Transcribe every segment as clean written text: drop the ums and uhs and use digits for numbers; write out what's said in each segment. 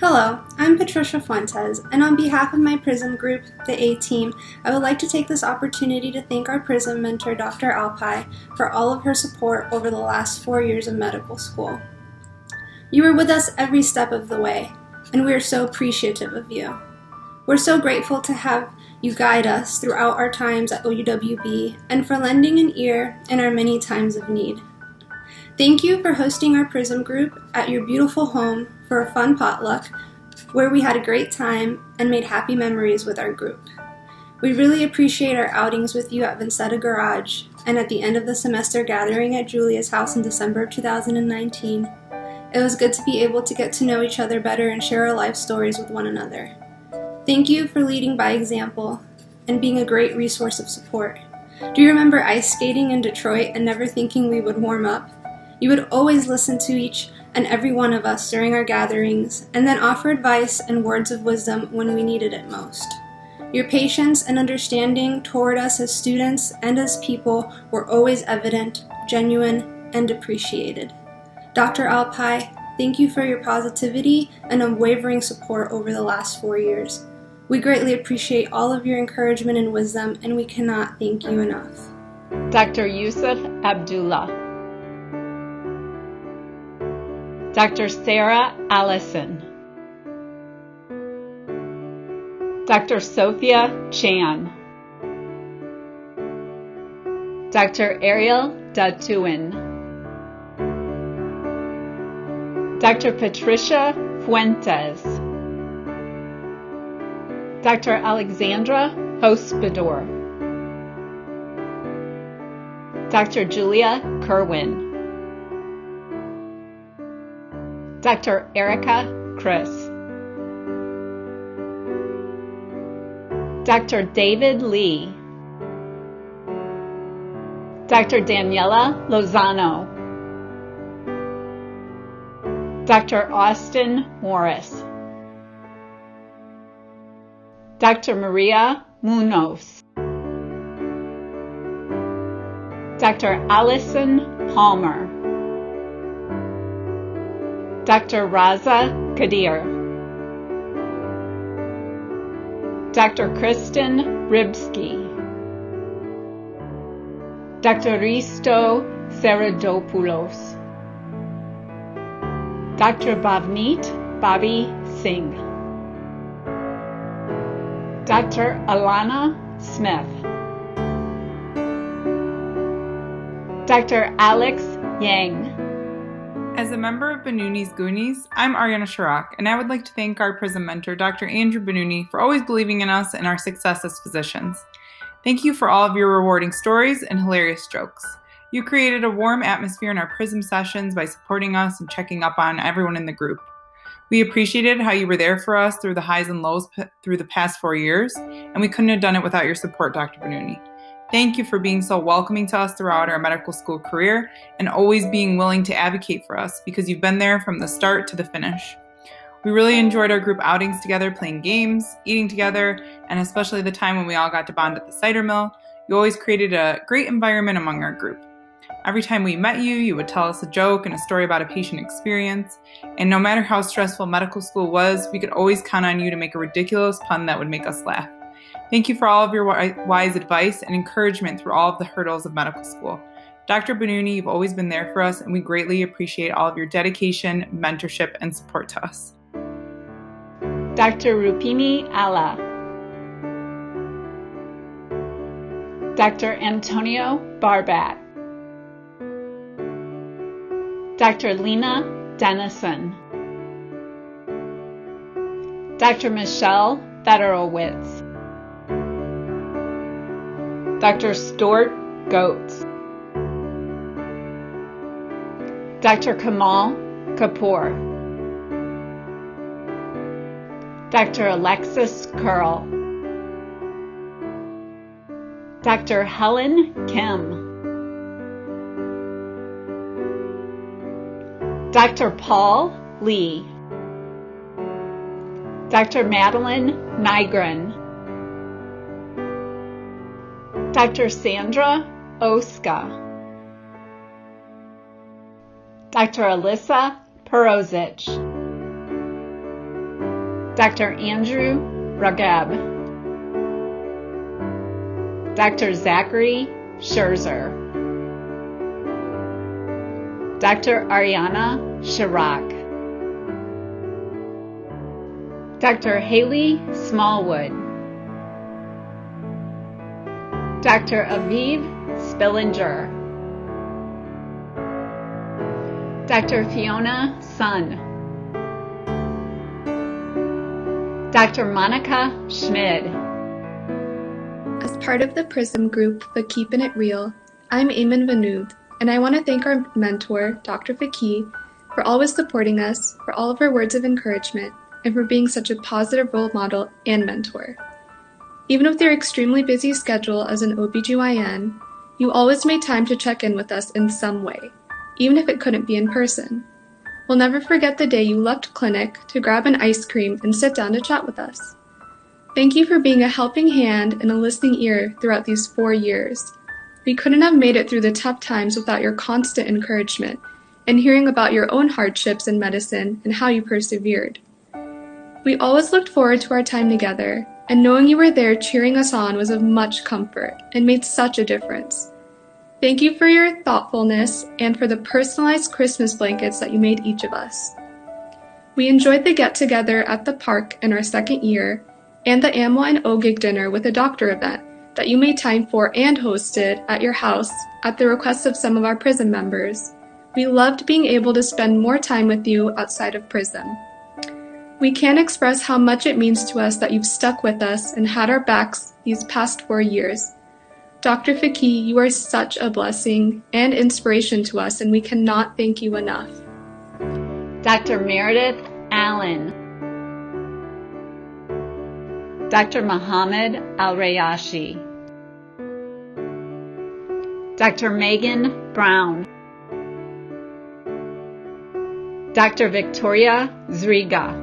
Hello, I'm Patricia Fuentes, and on behalf of my PRISM group, the A team, I would like to take this opportunity to thank our PRISM mentor, Dr. Alpai, for all of her support over the last 4 years of medical school. You were with us every step of the way, and we are so appreciative of you. We're so grateful to have you guide us throughout our times at OUWB and for lending an ear in our many times of need. Thank you for hosting our PRISM group at your beautiful home for a fun potluck where we had a great time and made happy memories with our group. We really appreciate our outings with you at Vincetta Garage and at the end of the semester gathering at Julia's house in December of 2019. It was good to be able to get to know each other better and share our life stories with one another. Thank you for leading by example and being a great resource of support. Do you remember ice skating in Detroit and never thinking we would warm up? You would always listen to each and every one of us during our gatherings, and then offer advice and words of wisdom when we needed it most. Your patience and understanding toward us as students and as people were always evident, genuine, and appreciated. Dr. Alpai, thank you for your positivity and unwavering support over the last 4 years. We greatly appreciate all of your encouragement and wisdom, and we cannot thank you enough. Dr. Yusuf Abdullah, Dr. Sarah Allison, Dr. Sophia Chan, Dr. Ariel Datuin, Dr. Patricia Fuentes, Dr. Alexandra Hospodor, Dr. Julia Kerwin, Dr. Erica Chris, Dr. David Lee, Dr. Daniela Lozano, Dr. Austin Morris, Dr. Maria Munoz, Dr. Allison Palmer, Dr. Raza Kadir, Dr. Kristen Ribsky, Dr. Risto Seradopoulos, Dr. Bhavneet Bobby Singh, Dr. Alana Smith, Dr. Alex Yang. As a member of Banuni's Goonies, I'm Ariana Sharak, and I would like to thank our PRISM mentor, Dr. Andrew Banuni, for always believing in us and our success as physicians. Thank you for all of your rewarding stories and hilarious jokes. You created a warm atmosphere in our PRISM sessions by supporting us and checking up on everyone in the group. We appreciated how you were there for us through the highs and lows through the past 4 years, and we couldn't have done it without your support, Dr. Banuni. Thank you for being so welcoming to us throughout our medical school career and always being willing to advocate for us because you've been there from the start to the finish. We really enjoyed our group outings together, playing games, eating together, and especially the time when we all got to bond at the cider mill. You always created a great environment among our group. Every time we met you, you would tell us a joke and a story about a patient experience, and no matter how stressful medical school was, we could always count on you to make a ridiculous pun that would make us laugh. Thank you for all of your wise advice and encouragement through all of the hurdles of medical school. Dr. Banuni, you've always been there for us, and we greatly appreciate all of your dedication, mentorship, and support to us. Dr. Rupini Alla, Dr. Antonio Barbat, Dr. Lena Dennison, Dr. Michelle Federowitz, Dr. Stuart Goetz, Dr. Kamal Kapoor, Dr. Alexis Curl, Dr. Helen Kim, Dr. Paul Lee, Dr. Madeline Nygren, Dr. Sandra Oska, Dr. Alyssa Perozic, Dr. Andrew Ragab, Dr. Zachary Scherzer, Dr. Ariana Chirac, Dr. Haley Smallwood, Dr. Aviv Spillinger, Dr. Fiona Sun, Dr. Monica Schmid. As part of the PRISM group for Keeping It Real, I'm Eamon Vanood, and I want to thank our mentor, Dr. Vicky, for always supporting us, for all of her words of encouragement, and for being such a positive role model and mentor. Even with your extremely busy schedule as an OBGYN, you always made time to check in with us in some way, even if it couldn't be in person. We'll never forget the day you left clinic to grab an ice cream and sit down to chat with us. Thank you for being a helping hand and a listening ear throughout these 4 years. We couldn't have made it through the tough times without your constant encouragement and hearing about your own hardships in medicine and how you persevered. We always looked forward to our time together, and knowing you were there cheering us on was of much comfort and made such a difference. Thank you for your thoughtfulness and for the personalized Christmas blankets that you made each of us. We enjoyed the get-together at the park in our second year and the AMWA and OGIG dinner with a doctor event that you made time for and hosted at your house at the request of some of our PRISM members. We loved being able to spend more time with you outside of PRISM. We can't express how much it means to us that you've stuck with us and had our backs these past 4 years. Dr. Vicky, you are such a blessing and inspiration to us, and we cannot thank you enough. Dr. Meredith Allen, Dr. Mohammed Al-Rayashi, Dr. Megan Brown, Dr. Victoria Zriga,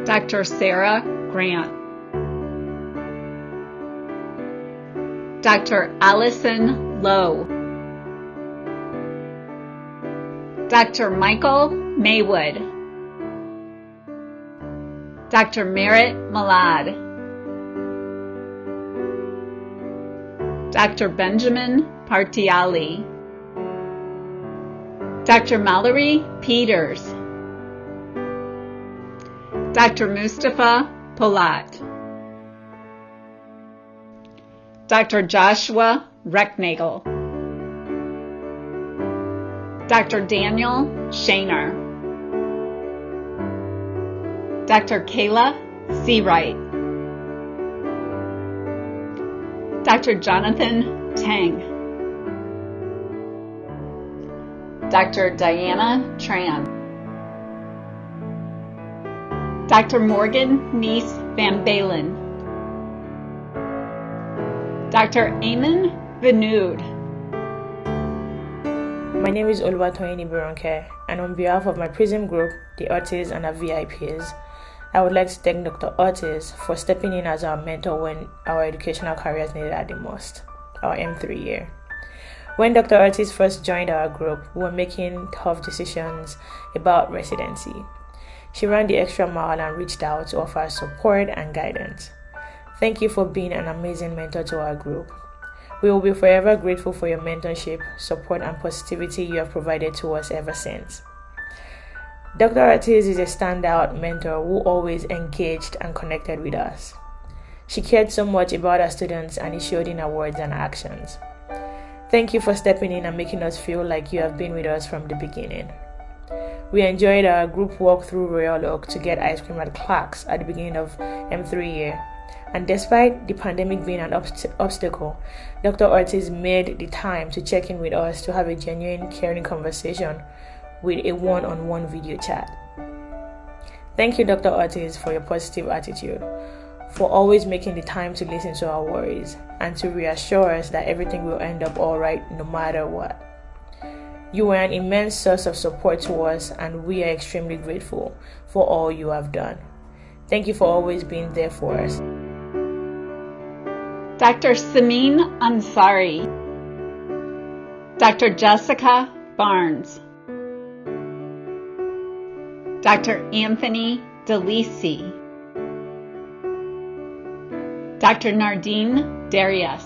Dr. Sarah Grant, Dr. Allison Lowe, Dr. Michael Maywood, Dr. Merritt Malad, Dr. Benjamin Partiali, Dr. Mallory Peters, Dr. Mustafa Polat, Dr. Joshua Recknagel, Dr. Daniel Shaner, Dr. Kayla Seawright, Dr. Jonathan Tang, Dr. Diana Tran, Dr. Morgan Neese Van Balen, Dr. Eamon Vanood. My name is Oluwatoyin Ibironke, and on behalf of my PRISM group, the Artis and our VIPs, I would like to thank Dr. Artis for stepping in as our mentor when our educational careers needed it the most, our M3 year. When Dr. Artis first joined our group, we were making tough decisions about residency. She ran the extra mile and reached out to offer support and guidance. Thank you for being an amazing mentor to our group. We will be forever grateful for your mentorship, support, and positivity you have provided to us ever since. Dr. Artis is a standout mentor who always engaged and connected with us. She cared so much about our students, and it showed in her words and actions. Thank you for stepping in and making us feel like you have been with us from the beginning. We enjoyed our group walk through Royal Oak to get ice cream at Clark's at the beginning of M3 year. And despite the pandemic being an obstacle, Dr. Artis made the time to check in with us to have a genuine, caring conversation with a one-on-one video chat. Thank you, Dr. Artis, for your positive attitude, for always making the time to listen to our worries, and to reassure us that everything will end up all right no matter what. You were an immense source of support to us, and we are extremely grateful for all you have done. Thank you for always being there for us. Dr. Samin Ansari, Dr. Jessica Barnes, Dr. Anthony DeLisi, Dr. Nardine Darius,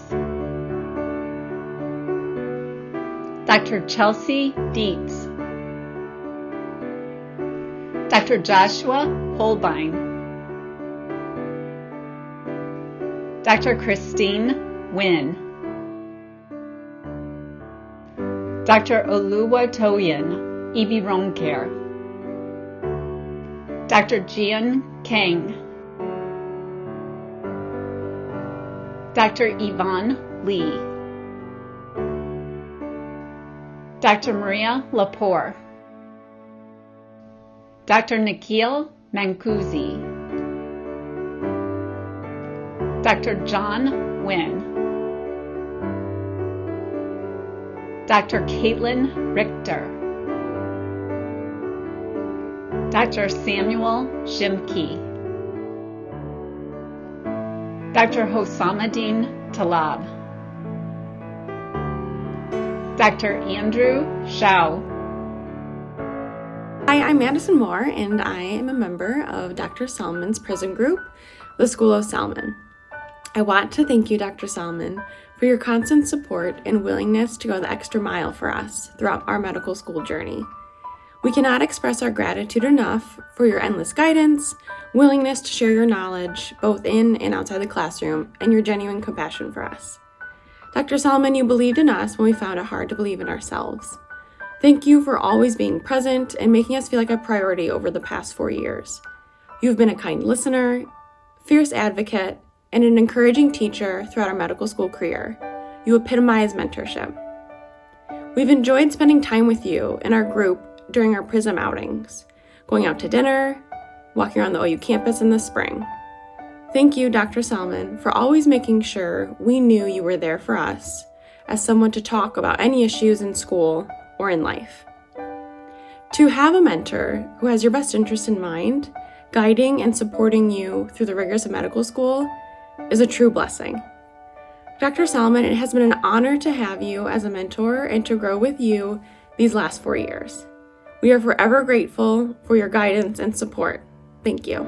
Dr. Chelsea Dietz, Dr. Joshua Holbein, Dr. Christine Wynn, Dr. Oluwatoyin Ibironker, Dr. Jian Kang, Dr. Yvonne Lee, Dr. Maria Lepore, Dr. Nikhil Mancusi, Dr. John Wynn, Dr. Caitlin Richter, Dr. Samuel Shimke, Dr. Hosamuddin Talab, Dr. Andrew Shao. Hi, I'm Madison Moore, and I am a member of Dr. Salman's prison group, the School of Salman. I want to thank you, Dr. Salman, for your constant support and willingness to go the extra mile for us throughout our medical school journey. We cannot express our gratitude enough for your endless guidance, willingness to share your knowledge, both in and outside the classroom, and your genuine compassion for us. Dr. Salman, you believed in us when we found it hard to believe in ourselves. Thank you for always being present and making us feel like a priority over the past 4 years. You've been a kind listener, fierce advocate, and an encouraging teacher throughout our medical school career. You epitomize mentorship. We've enjoyed spending time with you and our group during our PRISM outings, going out to dinner, walking around the OU campus in the spring. Thank you, Dr. Salman, for always making sure we knew you were there for us as someone to talk about any issues in school or in life. To have a mentor who has your best interest in mind, guiding and supporting you through the rigors of medical school is a true blessing. Dr. Salman, it has been an honor to have you as a mentor and to grow with you these last 4 years. We are forever grateful for your guidance and support. Thank you.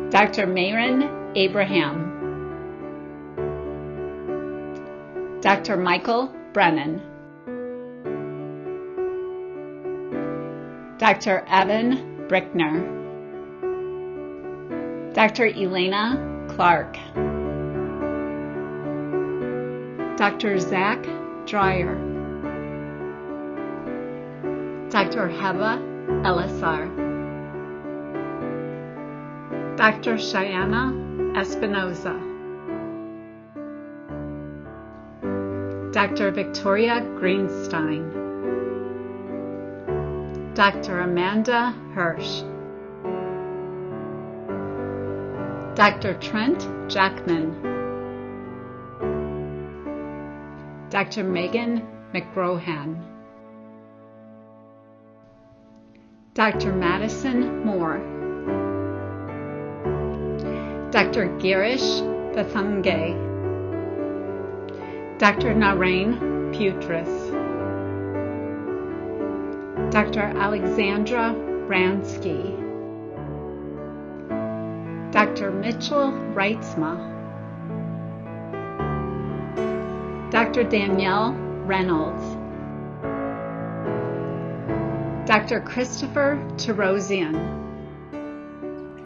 Dr. Mayron Abraham, Dr. Michael Brennan, Dr. Evan Brickner, Dr. Elena Clark, Dr. Zach Dreyer, Dr. Heba Elisar, Dr. Cheyenne Espinoza, Dr. Victoria Greenstein, Dr. Amanda Hirsch, Dr. Trent Jackman, Dr. Megan McGrohan, Dr. Madison Moore, Dr. Girish Bathunge, Dr. Narain Putris, Dr. Alexandra Bransky, Dr. Mitchell Reitzma, Dr. Danielle Reynolds, Dr. Christopher Terosian.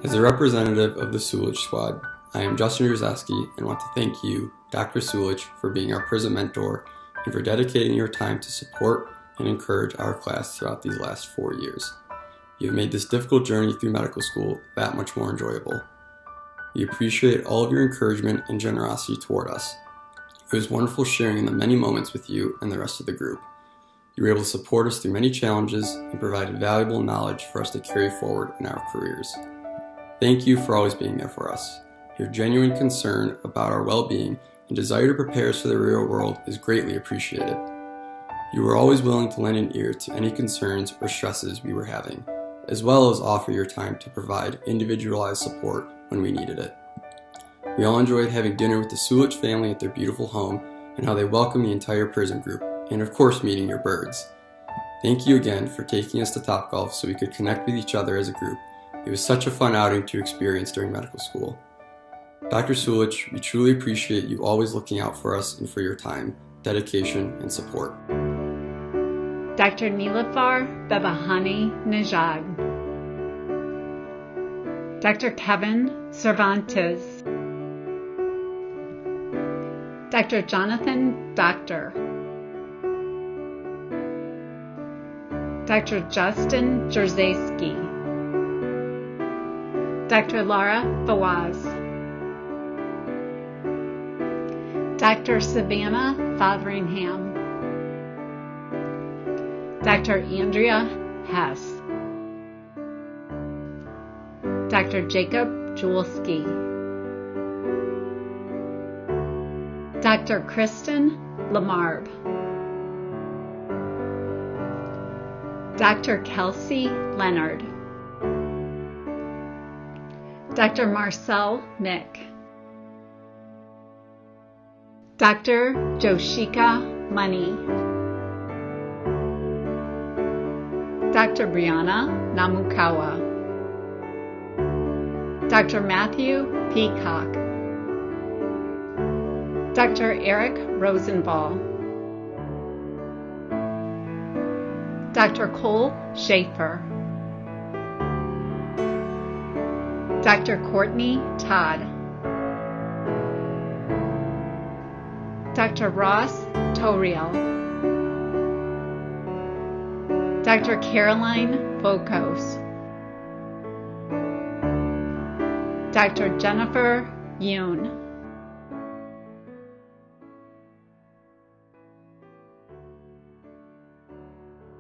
As a representative of the Sewage Squad, I am Justin Rzaski and want to thank you, Dr. Sewage, for being our PRISM mentor and for dedicating your time to support and encourage our class throughout these last 4 years. You have made this difficult journey through medical school that much more enjoyable. We appreciate all of your encouragement and generosity toward us. It was wonderful sharing in the many moments with you and the rest of the group. You were able to support us through many challenges and provided valuable knowledge for us to carry forward in our careers. Thank you for always being there for us. Your genuine concern about our well-being and desire to prepare us for the real world is greatly appreciated. You were always willing to lend an ear to any concerns or stresses we were having, as well as offer your time to provide individualized support when we needed it. We all enjoyed having dinner with the Sewage family at their beautiful home and how they welcomed the entire PRISM group, and of course meeting your birds. Thank you again for taking us to Topgolf so we could connect with each other as a group. It was such a fun outing to experience during medical school. Dr. Sewage, we truly appreciate you always looking out for us and for your time, dedication, and support. Dr. Nilafar Babahani Nejad, Dr. Kevin Cervantes, Dr. Jonathan Doctor, Dr. Justin Jerzayski, Dr. Laura Fawaz, Dr. Savannah Fotheringham, Dr. Andrea Hess, Dr. Jacob Julski, Dr. Kristen Lamarb, Dr. Kelsey Leonard, Dr. Marcel Mick, Dr. Joshika Money, Dr. Brianna Namukawa, Dr. Matthew Peacock, Dr. Eric Rosenball, Dr. Cole Schaefer, Dr. Courtney Todd, Dr. Ross Toriel, Dr. Caroline Bokos, Dr. Jennifer Yoon,